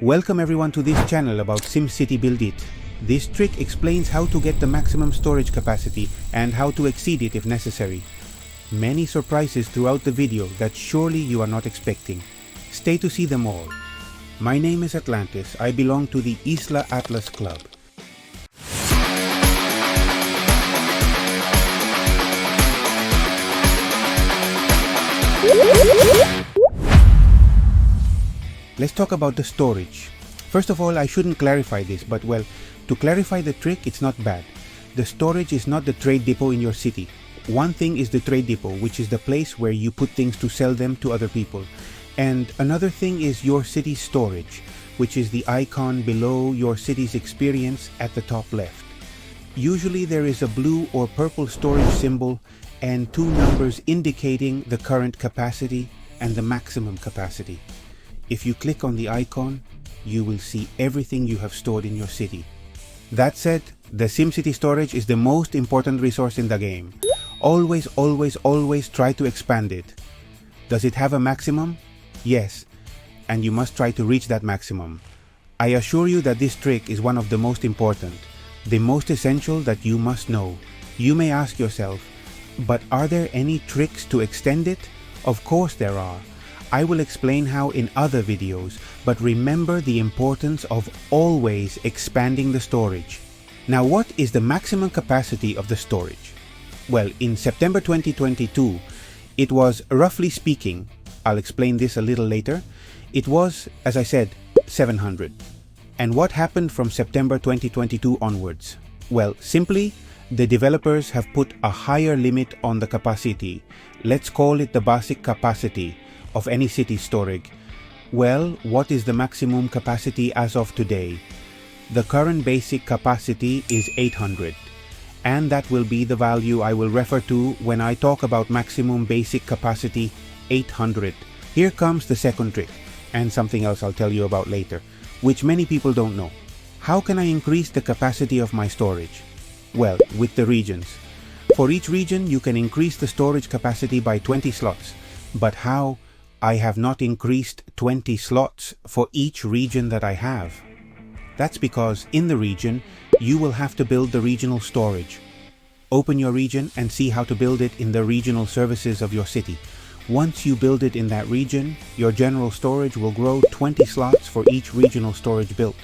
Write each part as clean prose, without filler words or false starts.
Welcome everyone to this channel about SimCity BuildIt. This trick explains how to get the maximum storage capacity and how to exceed it if necessary. Many surprises throughout the video that surely you are not expecting. Stay to see them all. My name is Atlantis. I belong to the Isla Atlas Club. Let's talk about the storage. First of all, I shouldn't clarify this, but well, to clarify the trick, it's not bad. The storage is not the trade depot in your city. One thing is the trade depot, which is the place where you put things to sell them to other people. And another thing is your city's storage, which is the icon below your city's experience at the top left. Usually there is a blue or purple storage symbol and two numbers indicating the current capacity and the maximum capacity. If you click on the icon, you will see everything you have stored in your city. That said, the SimCity storage is the most important resource in the game. Always try to expand it. Does it have a maximum? Yes, and you must try to reach that maximum. I assure you that this trick is one of the most important, the most essential that you must know. You may ask yourself, but are there any tricks to extend it? Of course there are. I will explain how in other videos, but remember the importance of always expanding the storage. Now, what is the maximum capacity of the storage? Well, in September 2022, it was, roughly speaking, I'll explain this a little later, it was, as I said, 700. And what happened from September 2022 onwards? Well, simply, the developers have put a higher limit on the capacity. Let's call it the basic capacity of any city storage. Well, what is the maximum capacity as of today? The current basic capacity is 800, and that will be the value I will refer to when I talk about maximum basic capacity 800. Here comes the second trick, and something else I'll tell you about later, which many people don't know. How can I increase the capacity of my storage? Well, with the regions. For each region, you can increase the storage capacity by 20 slots. But how? I have not increased 20 slots for each region that I have. That's because in the region, you will have to build the regional storage. Open your region and see how to build it in the regional services of your city. Once you build it in that region, your general storage will grow 20 slots for each regional storage built.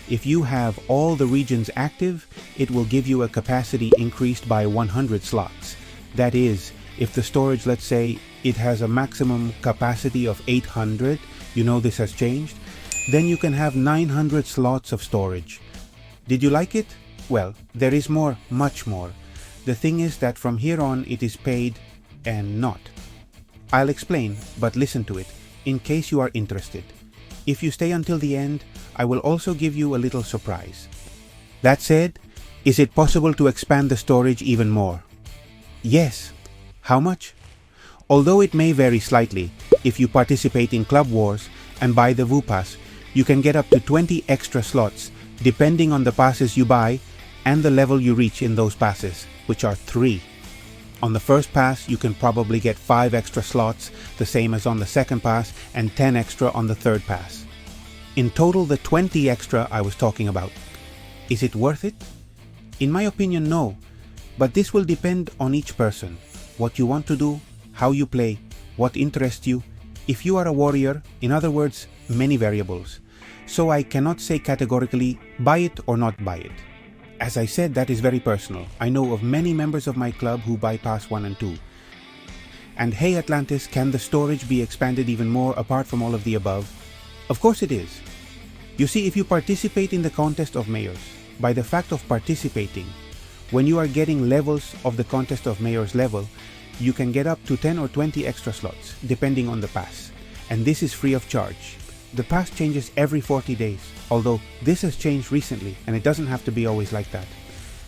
If you have all the regions active, it will give you a capacity increased by 100 slots. That is, if the storage, let's say, it has a maximum capacity of 800, you know this has changed, then you can have 900 slots of storage. Did you like it? Well, there is more, much more. The thing is that from here on it is paid and not. I'll explain, but listen to it, in case you are interested. If you stay until the end, I will also give you a little surprise. That said, is it possible to expand the storage even more? Yes. How much? Although it may vary slightly, if you participate in Club Wars and buy the VU Pass, you can get up to 20 extra slots depending on the passes you buy and the level you reach in those passes, which are 3. On the first pass, you can probably get 5 extra slots, the same as on the second pass, and 10 extra on the third pass. In total, the 20 extra I was talking about. Is it worth it? In my opinion, no, but this will depend on each person. What you want to do, how you play, what interests you. If you are a warrior, in other words, many variables. So I cannot say categorically, buy it or not buy it. As I said, that is very personal. I know of many members of my club who buy Pass 1 and 2. And hey Atlantis, can the storage be expanded even more apart from all of the above? Of course it is. You see, if you participate in the contest of mayors, by the fact of participating, when you are getting levels of the contest of mayors level, you can get up to 10 or 20 extra slots, depending on the pass. And this is free of charge. The pass changes every 40 days, although this has changed recently, and it doesn't have to be always like that.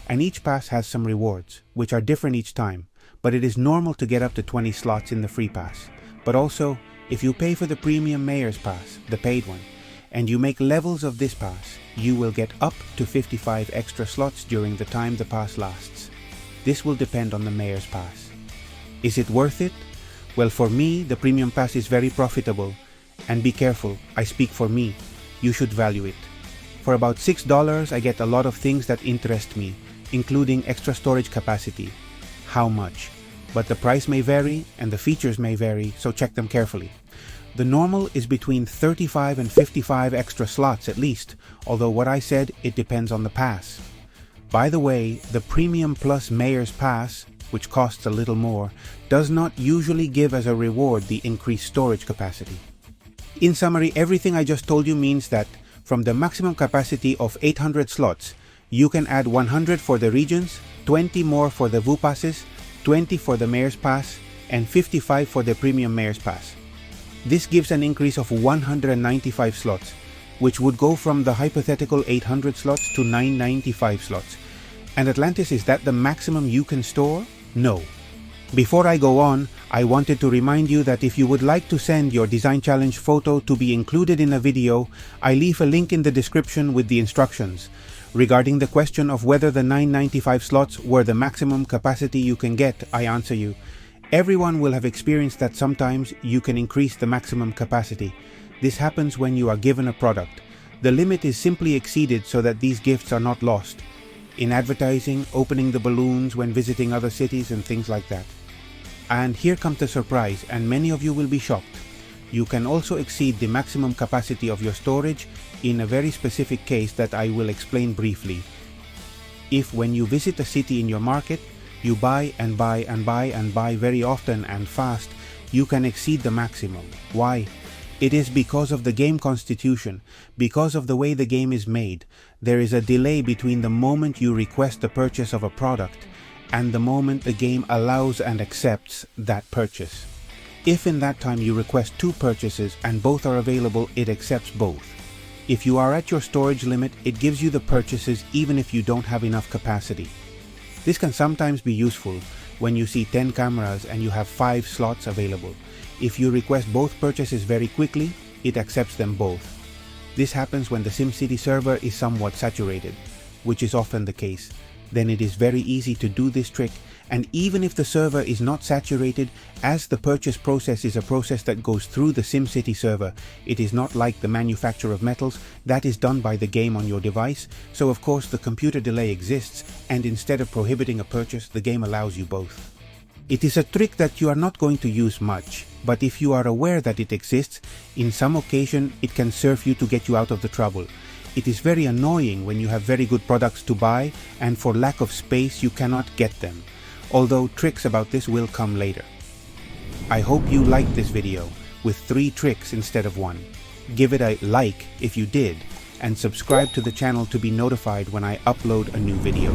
And each pass has some rewards, which are different each time, but it is normal to get up to 20 slots in the free pass. But also, if you pay for the premium mayor's pass, the paid one, and you make levels of this pass, you will get up to 55 extra slots during the time the pass lasts. This will depend on the mayor's pass. Is it worth it? Well, for me, the premium pass is very profitable. And be careful, I speak for me. you should value it. For about $6, I get a lot of things that interest me, including extra storage capacity. How much? But the price may vary and the features may vary, so check them carefully. The normal is between 35 and 55 extra slots at least, although what I said, it depends on the pass. By the way, the Premium Plus Mayor's Pass, which costs a little more, does not usually give as a reward the increased storage capacity. In summary, everything I just told you means that from the maximum capacity of 800 slots, you can add 100 for the regions, 20 more for the VU passes, 20 for the Mayor's Pass, and 55 for the Premium Mayor's Pass. This gives an increase of 195 slots, which would go from the hypothetical 800 slots to 995 slots. And Atlantis, is that the maximum you can store? No. Before I go on, I wanted to remind you that if you would like to send your design challenge photo to be included in a video, I leave a link in the description with the instructions. Regarding the question of whether the 995 slots were the maximum capacity you can get, I answer you. Everyone will have experienced that sometimes you can increase the maximum capacity. This happens when you are given a product. The limit is simply exceeded so that these gifts are not lost. In advertising, opening the balloons when visiting other cities and things like that. And here comes the surprise, and many of you will be shocked. You can also exceed the maximum capacity of your storage in a very specific case that I will explain briefly. If when you visit a city in your market, you buy and buy and buy and buy very often and fast, you can exceed the maximum. Why? It is because of the game constitution, because of the way the game is made. There is a delay between the moment you request the purchase of a product and the moment the game allows and accepts that purchase. If in that time you request 2 purchases and both are available, it accepts both. If you are at your storage limit, it gives you the purchases even if you don't have enough capacity. This can sometimes be useful when you see 10 cameras and you have 5 slots available. If you request both purchases very quickly, it accepts them both. This happens when the SimCity server is somewhat saturated, which is often the case. Then it is very easy to do this trick, and even if the server is not saturated, as the purchase process is a process that goes through the SimCity server, it is not like the manufacture of metals. That is done by the game on your device, so of course the computer delay exists, and instead of prohibiting a purchase, the game allows you both. It is a trick that you are not going to use much, but if you are aware that it exists, in some occasion it can serve you to get you out of the trouble. It is very annoying when you have very good products to buy and for lack of space you cannot get them, although tricks about this will come later. I hope you liked this video with 3 tricks instead of 1. Give it a like if you did, and subscribe to the channel to be notified when I upload a new video.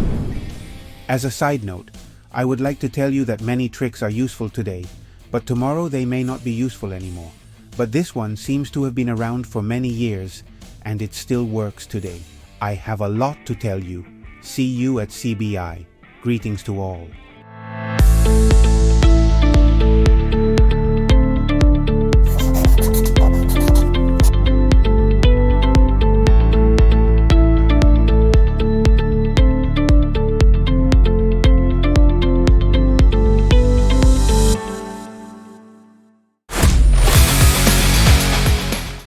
As a side note, I would like to tell you that many tricks are useful today, but tomorrow they may not be useful anymore. But this one seems to have been around for many years, and it still works today. I have a lot to tell you. See you at CBI. Greetings to all.